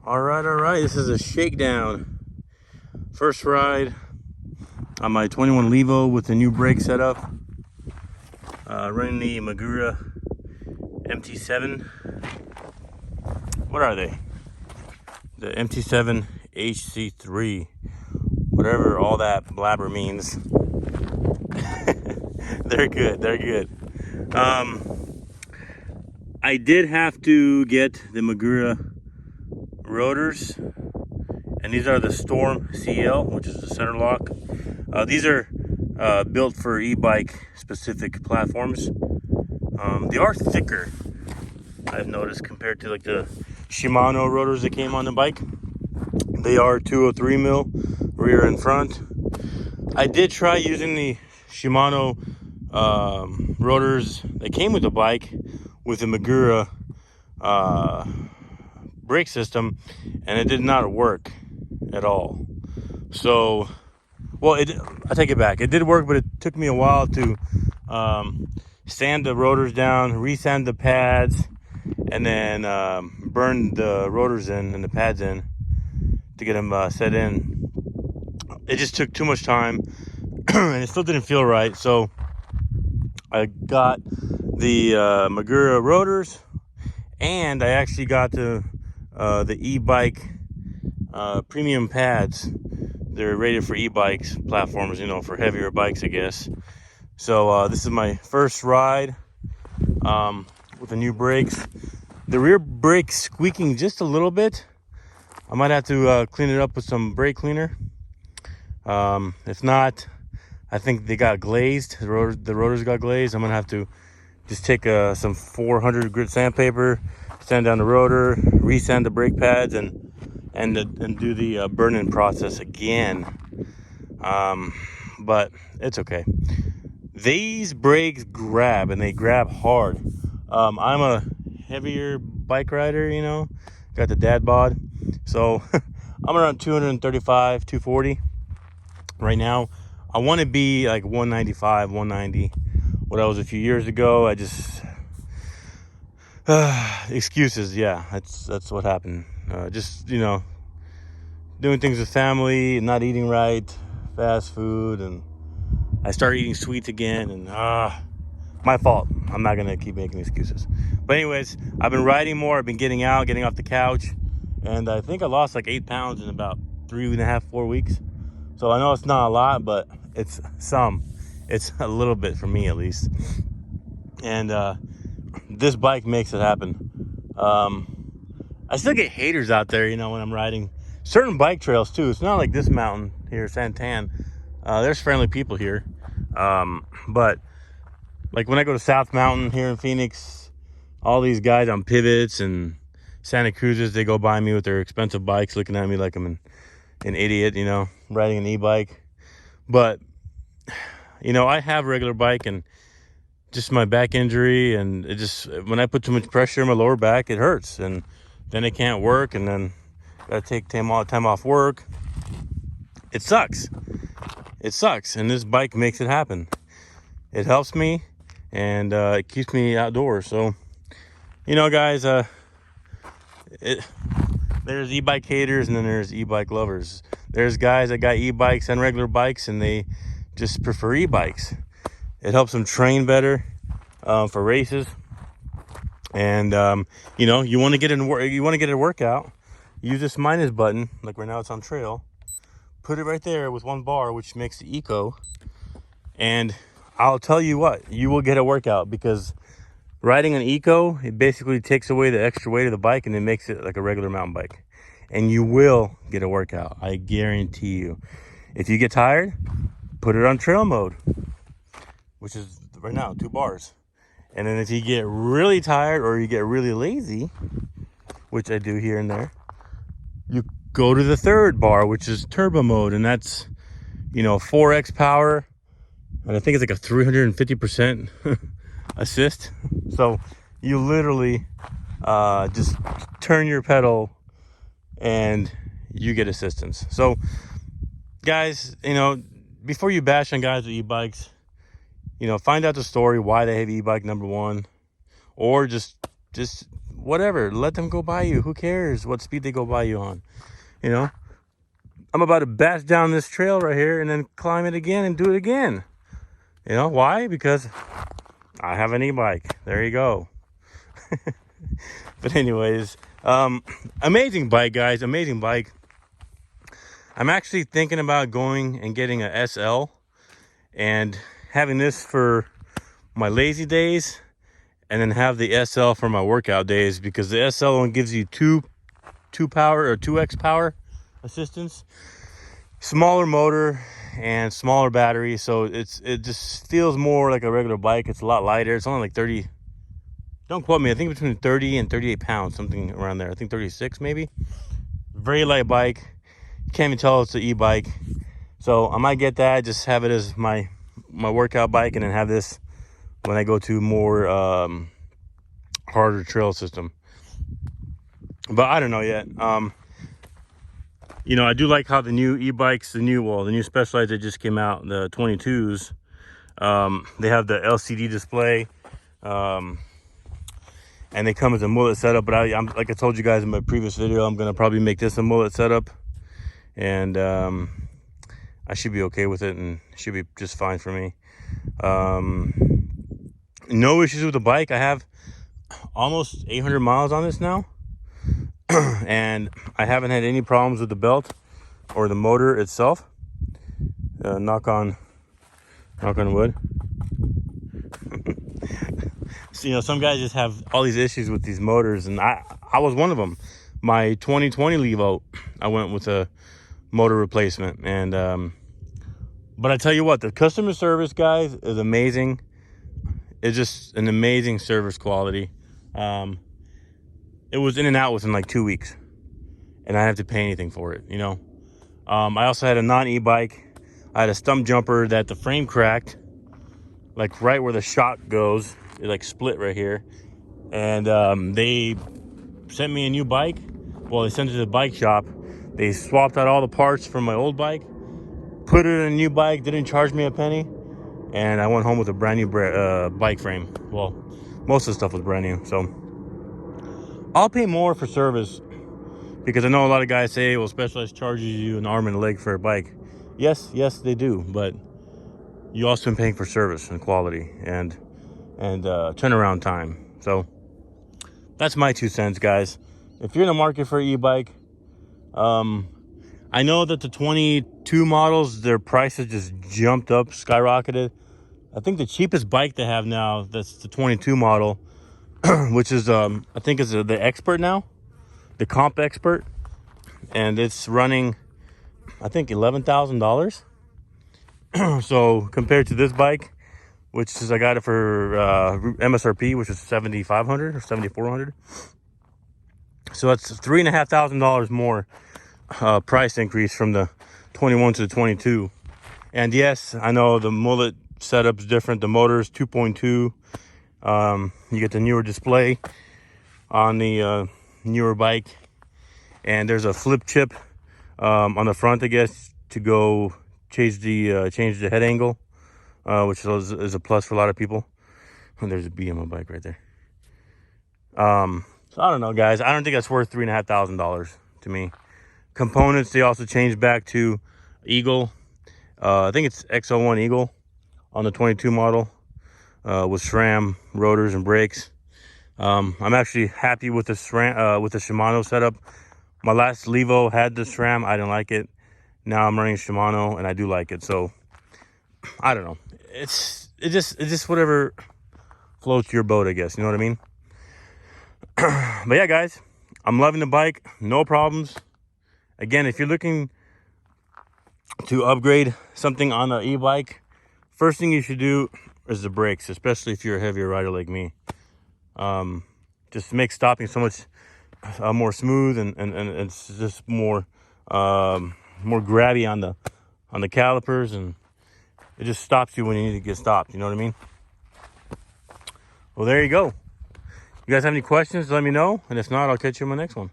All right. This is a shakedown. First ride on my 21 Levo with the new brake setup. Running the Magura MT7. What are they? The MT7 HC3. Whatever all that blabber means. They're good. I did have to get the Magura rotors, and these are the Storm CL, which is the center lock. These are built for e-bike specific platforms. They are thicker, I've noticed, compared to like the Shimano rotors that came on the bike. They are 203 mil rear and front. I did try using the Shimano rotors that came with the bike with the Magura brake system, and it did not work at all. So, well, I take it back. It did work, but it took me a while to sand the rotors down, resand the pads, and then burn the rotors in and the pads in to get them set in. It just took too much time, and it still didn't feel right. So I got the Magura rotors, and I actually got the e-bike premium pads. They're rated for e-bikes platforms, you know, for heavier bikes, I guess. So this is my first ride with the new brakes. The rear brake squeaking just a little bit. I might have to clean it up with some brake cleaner. If not, I think they got glazed. The rotors got glazed. I'm gonna have to just take some 400 grit sandpaper, sand down the rotor, resand the brake pads, and do the burn-in process again. But it's okay. These brakes grab, and they grab hard. I'm a heavier bike rider, you know, got the dad bod, so I'm around 235, 240 right now. I want to be like 195, 190. What I was a few years ago. I just excuses. Yeah, that's what happened. Just, you know, doing things with family, not eating right, fast food, and I started eating sweets again, and my fault. I'm not gonna keep making excuses. But anyways, I've been riding more. I've been getting out, getting off the couch, and I think I lost like 8 pounds in about 3.5, 4 weeks. So I know it's not a lot, but it's some. It's a little bit for me, at least. And this bike makes it happen. I still get haters out there, you know, when I'm riding certain bike trails too. It's not like this mountain here, Santan. There's friendly people here. But like when I go to South Mountain here in Phoenix, all these guys on pivots and Santa Cruzes, they go by me with their expensive bikes, looking at me like I'm an idiot, you know, riding an e-bike. But, you know, I have a regular bike, and just my back injury, and it just, when I put too much pressure in my lower back, it hurts, and then it can't work, and then gotta take time off work. It sucks, and this bike makes it happen. It helps me, and it keeps me outdoors. So, you know, guys, there's e-bike haters, and then there's e-bike lovers. There's guys that got e-bikes and regular bikes, and they just prefer e-bikes. It helps them train better for races. And you know, you want to get a workout, use this minus button. Like right now, it's on trail. Put it right there with one bar, which makes the eco. And I'll tell you what, you will get a workout, because riding an eco, it basically takes away the extra weight of the bike, and it makes it like a regular mountain bike. And you will get a workout, I guarantee you. If you get tired, put it on trail mode, which is right now 2 bars. And then if you get really tired or you get really lazy, which I do here and there, you go to the 3rd bar, which is turbo mode, and that's, you know, 4x power, and I think it's like a 350% assist. So you literally just turn your pedal and you get assistance. So guys, you know, before you bash on guys with e-bikes, you know, find out the story why they have e-bike, number one, or just whatever. Let them go by you. Who cares what speed they go by you on? You know, I'm about to bash down this trail right here and then climb it again and do it again. You know why? Because I have an e-bike. There you go. But anyways, amazing bike, guys. Amazing bike. I'm actually thinking about going and getting a SL and having this for my lazy days, and then have the SL for my workout days, because the SL only gives you two power or 2x power assistance, smaller motor and smaller battery, so it just feels more like a regular bike. It's a lot lighter. It's only like 30, don't quote me, I think between 30 and 38 pounds, something around there. I think 36 maybe. Very light bike. You can't even tell it's an e-bike. So I might get that, just have it as my workout bike, and then have this when I go to more harder trail system. But I don't know yet. You know, I do like how the new e-bikes, the new Specialized that just came out, the 22s, they have the LCD display, and they come as a mullet setup. But I'm like I told you guys in my previous video, I'm gonna probably make this a mullet setup, and I should be okay with it, and it should be just fine for me. No issues with the bike. I have almost 800 miles on this now. And I haven't had any problems with the belt or the motor itself. Knock on wood. So, you know, some guys just have all these issues with these motors, and I was one of them. My 2020 Levo, I went with a motor replacement, and but I tell you what, the customer service, guys, is amazing. It's just an amazing service quality. It was in and out within like 2 weeks, and I didn't have to pay anything for it, you know. I also had a non-e-bike. I had a stump jumper that the frame cracked, like right where the shock goes. It like split right here, and they sent me a new bike. Well, they sent it to the bike shop. They swapped out all the parts from my old bike, put it in a new bike, didn't charge me a penny, and I went home with a brand new bike frame. Well, most of the stuff was brand new, so I'll pay more for service, because I know a lot of guys say, well, Specialized charges you an arm and a leg for a bike. Yes, they do, but you also been paying for service and quality and turnaround time. So that's my 2 cents, guys. If you're in the market for an e-bike, I know that the 22 models, their prices just jumped up, skyrocketed. I think the cheapest bike they have now, that's the 22 model, which is I think is the Expert now, the Comp Expert, and it's running, I think, $11,000. So compared to this bike, which is, I got it for MSRP, which is $7,500 or $7,400. So that's $3,500 more price increase from the 21 to the 22. And yes, I know the mullet setup's different. The motor's 2.2. You get the newer display on the newer bike, and there's a flip chip on the front, I guess, to go change the head angle, which is a plus for a lot of people. And there's a bee on my bike right there. So I don't know, guys. I don't think that's worth $3,500 to me. Components, they also changed back to Eagle. I think it's XO1 Eagle on the 22 model, with SRAM rotors and brakes. I'm actually happy with the SRAM, with the Shimano setup. My last Levo had the SRAM. I didn't like it. Now I'm running Shimano, and I do like it. So I don't know. It's just whatever floats your boat, I guess. You know what I mean? But yeah, guys, I'm loving the bike. No problems. Again, if you're looking to upgrade something on an e-bike, first thing you should do is the brakes, especially if you're a heavier rider like me. Just makes stopping so much more smooth, and it's just more grabby on the calipers, and it just stops you when you need to get stopped. You know what I mean? Well, there you go. You guys have any questions, let me know. And if not, I'll catch you in my next one.